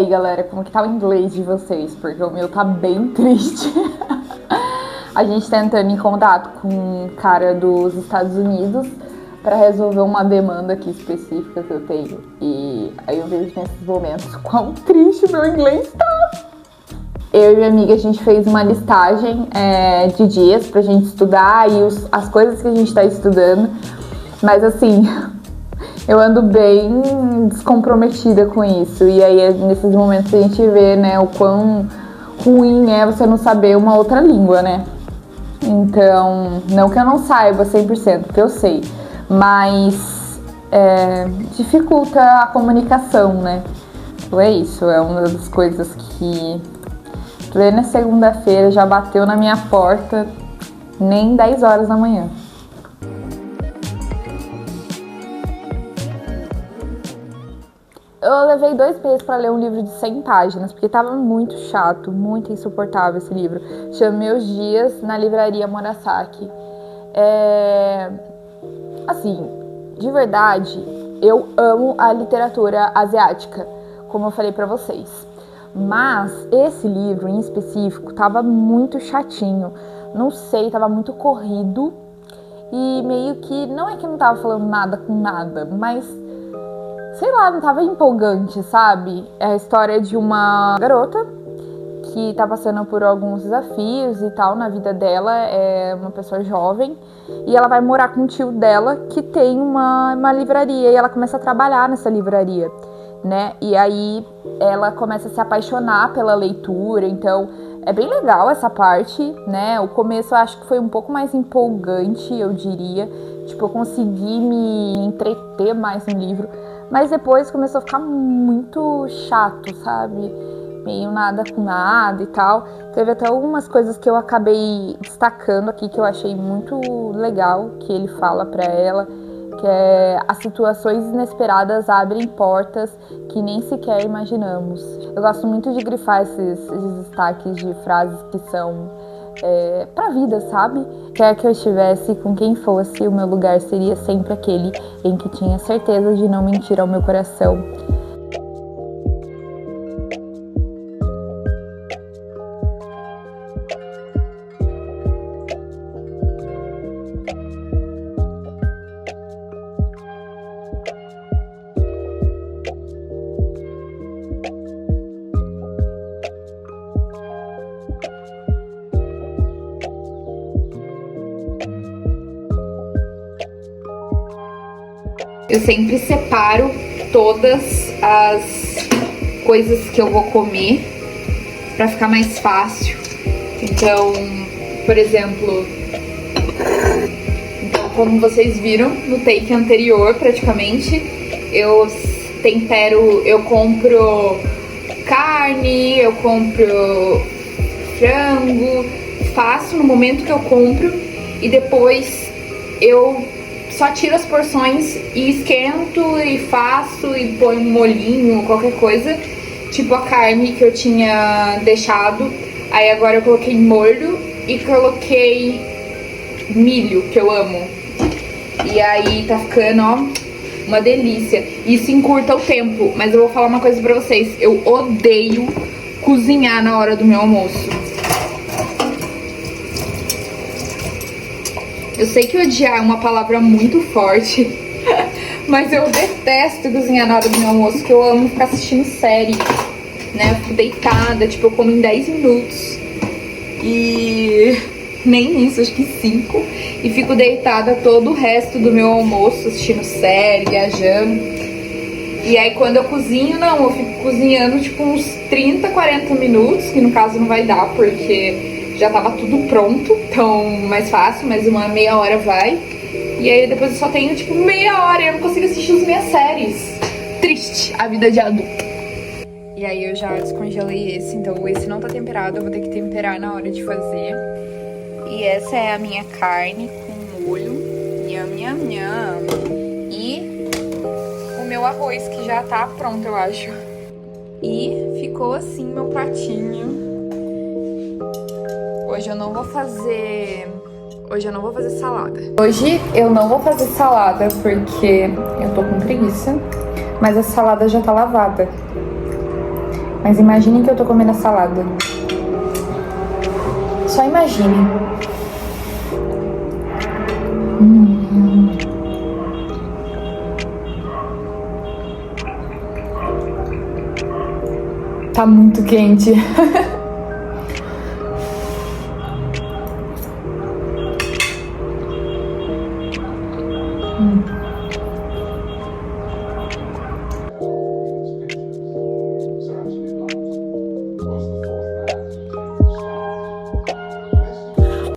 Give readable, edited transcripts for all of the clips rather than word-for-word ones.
galera, como que tá o inglês de vocês? Porque o meu tá bem triste. A gente tá entrando em contato com um cara dos Estados Unidos pra resolver uma demanda aqui específica que eu tenho. E aí eu vejo nesses momentos quão triste meu inglês tá. Eu e minha amiga, a gente fez uma listagem de dias pra gente estudar e as coisas que a gente tá estudando. Mas assim, eu ando bem descomprometida com isso. E aí é nesses momentos a gente vê, né, o quão ruim é você não saber uma outra língua, né? Então, não que eu não saiba 100%, porque eu sei. Mas dificulta a comunicação, né? Então é isso, é uma das coisas que plena segunda-feira já bateu na minha porta, nem 10 horas da manhã. Eu levei 2 meses para ler um livro de 100 páginas, porque tava muito chato, muito insuportável esse livro. Chama Meus Dias na Livraria Murasaki. Assim, de verdade, eu amo a literatura asiática, como eu falei pra vocês. Mas esse livro em específico tava muito chatinho, não sei, tava muito corrido e meio que, não é que não tava falando nada com nada, mas sei lá, não tava empolgante, sabe? É a história de uma garota que tá passando por alguns desafios e tal na vida dela, é uma pessoa jovem e ela vai morar com o tio dela que tem uma livraria e ela começa a trabalhar nessa livraria, né? E aí ela começa a se apaixonar pela leitura, então é bem legal essa parte, né? O começo eu acho que foi um pouco mais empolgante, eu diria. Tipo, eu consegui me entreter mais no livro, mas depois começou a ficar muito chato, sabe? Meio nada com nada e tal. Teve até algumas coisas que eu acabei destacando aqui que eu achei muito legal, que ele fala pra ela, que é: as situações inesperadas abrem portas que nem sequer imaginamos. Eu gosto muito de grifar esses destaques de frases que são pra vida, sabe? Quer que eu estivesse com quem fosse, o meu lugar seria sempre aquele em que tinha certeza de não mentir ao meu coração. Eu sempre separo todas as coisas que eu vou comer pra ficar mais fácil. Então, por exemplo, como vocês viram no take anterior, praticamente, eu tempero, eu compro carne, eu compro frango, faço no momento que eu compro e depois eu só tiro as porções e esquento e faço e ponho um molhinho, qualquer coisa. Tipo a carne que eu tinha deixado, aí agora eu coloquei molho e coloquei milho, que eu amo. E aí tá ficando, ó, uma delícia. Isso encurta o tempo, mas eu vou falar uma coisa pra vocês. Eu odeio cozinhar na hora do meu almoço. Eu sei que odiar é uma palavra muito forte, mas eu detesto cozinhar na hora do meu almoço, que eu amo ficar assistindo série, né? Eu fico deitada, tipo, eu como em 10 minutos. E nem isso, acho que 5. E fico deitada todo o resto do meu almoço, assistindo série, viajando. E aí quando eu cozinho, não, eu fico cozinhando tipo uns 30, 40 minutos, que no caso não vai dar, porque já tava tudo pronto, então mais fácil, mais uma meia hora vai. E aí depois eu só tenho tipo meia hora e eu não consigo assistir as minhas séries. Triste, a vida de adulto. E aí eu já descongelei esse, então esse não tá temperado, eu vou ter que temperar na hora de fazer. E essa é a minha carne com molho, nham, nham, nham. E o meu arroz que já tá pronto, eu acho. E ficou assim meu pratinho. Hoje eu não vou fazer salada. Hoje eu não vou fazer salada porque eu tô com preguiça, mas a salada já tá lavada. Mas imaginem que eu tô comendo a salada. Só imaginem. Tá muito quente.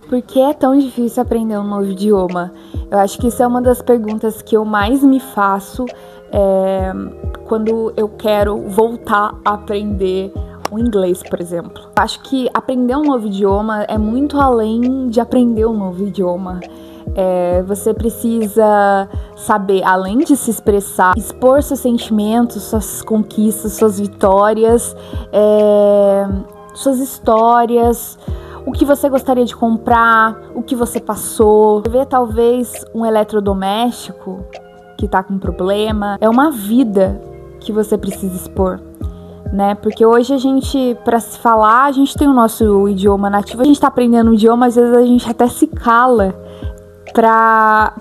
Por que é tão difícil aprender um novo idioma? Eu acho que isso é uma das perguntas que eu mais me faço quando eu quero voltar a aprender o inglês, por exemplo. Eu acho que aprender um novo idioma é muito além de aprender um novo idioma. Você precisa saber, além de se expressar, expor seus sentimentos, suas conquistas, suas vitórias, suas histórias, o que você gostaria de comprar, o que você passou. Ver talvez um eletrodoméstico que tá com problema. É uma vida que você precisa expor, né? Porque hoje a gente, para se falar, a gente tem o nosso idioma nativo. A gente tá aprendendo um idioma, às vezes a gente até se cala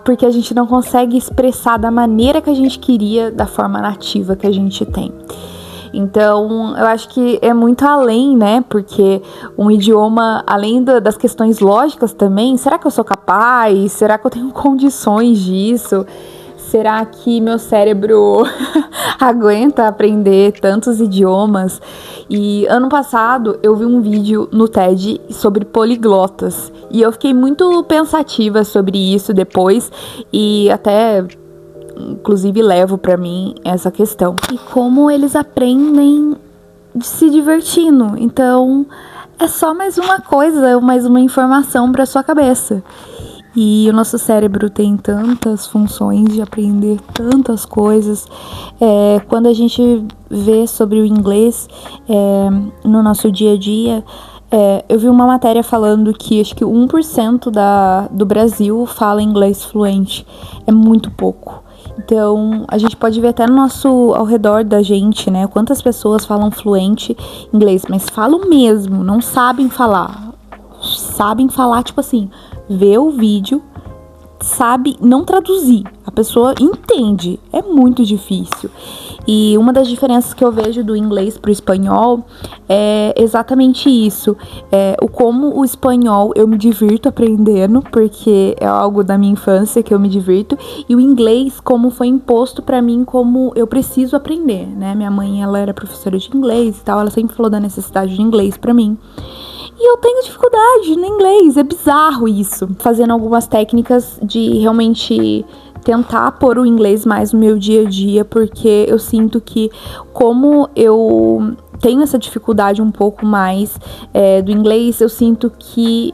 porque a gente não consegue expressar da maneira que a gente queria, da forma nativa que a gente tem. Então, eu acho que é muito além, né? Porque um idioma, além das questões lógicas também, será que eu sou capaz? Será que eu tenho condições disso? Será que meu cérebro aguenta aprender tantos idiomas? E ano passado eu vi um vídeo no TED sobre poliglotas e eu fiquei muito pensativa sobre isso depois e até inclusive levo pra mim essa questão. E como eles aprendem se divertindo. Então é só mais uma coisa, mais uma informação pra sua cabeça. E o nosso cérebro tem tantas funções de aprender tantas coisas. Quando a gente vê sobre o inglês no nosso dia a dia, eu vi uma matéria falando que acho que 1% do Brasil fala inglês fluente. É muito pouco. Então, a gente pode ver até ao redor da gente, né? Quantas pessoas falam fluente inglês, mas falam mesmo, não sabem falar. Sabem falar, tipo assim, vê o vídeo, sabe não traduzir. A pessoa entende, é muito difícil. E uma das diferenças que eu vejo do inglês pro espanhol é exatamente isso. Como o espanhol eu me divirto aprendendo, porque é algo da minha infância que eu me divirto. E o inglês, como foi imposto pra mim, como eu preciso aprender, né? Minha mãe, ela era professora de inglês e tal, ela sempre falou da necessidade de inglês pra mim. E eu tenho dificuldade no inglês, é bizarro isso. Fazendo algumas técnicas de realmente tentar pôr o inglês mais no meu dia a dia, porque eu sinto que como eu tenho essa dificuldade um pouco mais do inglês, eu sinto que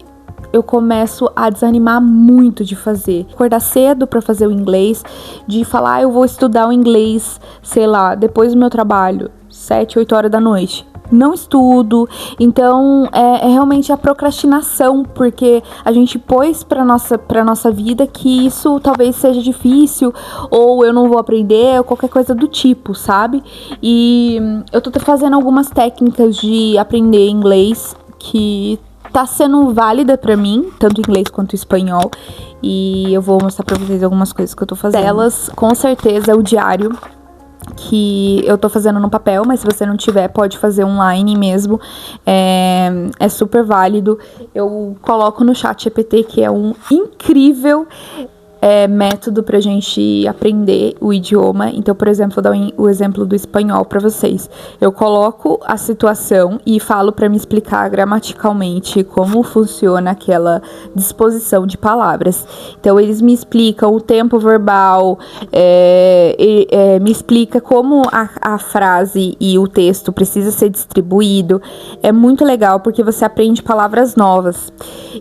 eu começo a desanimar muito de fazer. Acordar cedo pra fazer o inglês, de falar, eu vou estudar o inglês, sei lá, depois do meu trabalho, 7, 8 horas da noite. Não estudo, então é realmente a procrastinação, porque a gente pôs pra nossa vida que isso talvez seja difícil, ou eu não vou aprender, ou qualquer coisa do tipo, sabe? E eu tô fazendo algumas técnicas de aprender inglês que tá sendo válida pra mim, tanto inglês quanto espanhol, e eu vou mostrar pra vocês algumas coisas que eu tô fazendo. Delas, com certeza, é o diário, que eu tô fazendo no papel, mas se você não tiver, pode fazer online mesmo, é super válido. Eu coloco no ChatGPT, que é um incrível método pra gente aprender o idioma. Então, por exemplo, vou dar o exemplo do espanhol pra vocês. Eu coloco a situação e falo pra me explicar gramaticalmente como funciona aquela disposição de palavras. Então, eles me explicam o tempo verbal, me explica como a frase e o texto precisa ser distribuído. É muito legal porque você aprende palavras novas.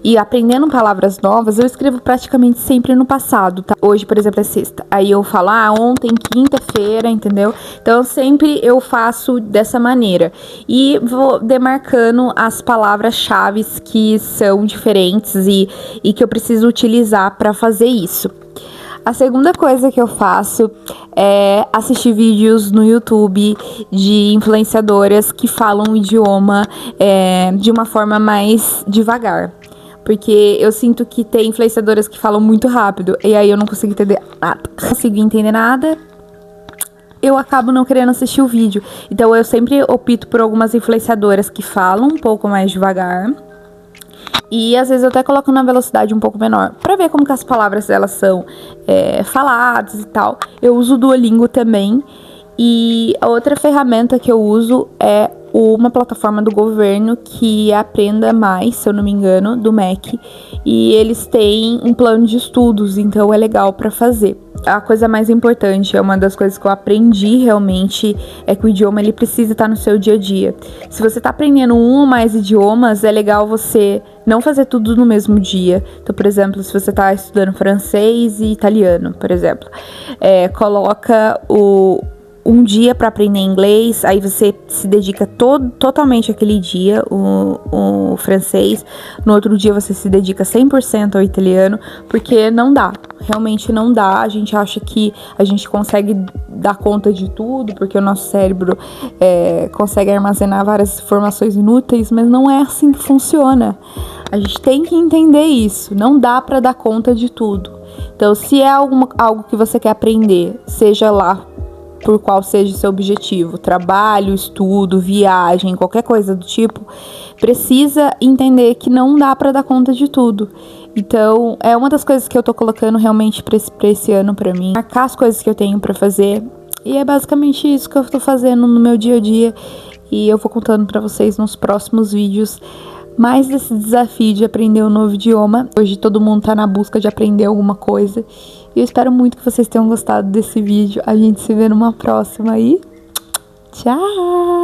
E aprendendo palavras novas, eu escrevo praticamente sempre no passado. Tá? Hoje, por exemplo, é sexta. Aí eu falo, ontem, quinta-feira, entendeu? Então, sempre eu faço dessa maneira. E vou demarcando as palavras-chave que são diferentes e que eu preciso utilizar para fazer isso. A segunda coisa que eu faço é assistir vídeos no YouTube de influenciadoras que falam o idioma de uma forma mais devagar. Porque eu sinto que tem influenciadoras que falam muito rápido e aí eu não consigo entender nada. Não consigo entender nada, eu acabo não querendo assistir o vídeo. Então eu sempre opto por algumas influenciadoras que falam um pouco mais devagar. E às vezes eu até coloco na velocidade um pouco menor, pra ver como que as palavras elas são faladas e tal. Eu uso o Duolingo também. E a outra ferramenta que eu uso é uma plataforma do governo que é Aprenda Mais, se eu não me engano, do MEC. E eles têm um plano de estudos, então é legal pra fazer. A coisa mais importante, é uma das coisas que eu aprendi realmente, é que o idioma ele precisa estar no seu dia a dia. Se você está aprendendo um ou mais idiomas, é legal você não fazer tudo no mesmo dia. Então, por exemplo, se você está estudando francês e italiano, por exemplo, coloca um dia para aprender inglês, aí você se dedica totalmente àquele dia, o francês. No outro dia você se dedica 100% ao italiano, porque não dá, realmente não dá. A gente acha que a gente consegue dar conta de tudo, porque o nosso cérebro consegue armazenar várias informações inúteis, mas não é assim que funciona. A gente tem que entender isso, não dá para dar conta de tudo. Então, se é algo que você quer aprender, seja lá por qual seja o seu objetivo, trabalho, estudo, viagem, qualquer coisa do tipo, precisa entender que não dá pra dar conta de tudo. Então, é uma das coisas que eu tô colocando realmente pra esse ano pra mim, marcar as coisas que eu tenho pra fazer, e é basicamente isso que eu tô fazendo no meu dia a dia, e eu vou contando pra vocês nos próximos vídeos mais desse desafio de aprender um novo idioma. Hoje todo mundo tá na busca de aprender alguma coisa. E eu espero muito que vocês tenham gostado desse vídeo. A gente se vê numa próxima aí. Tchau!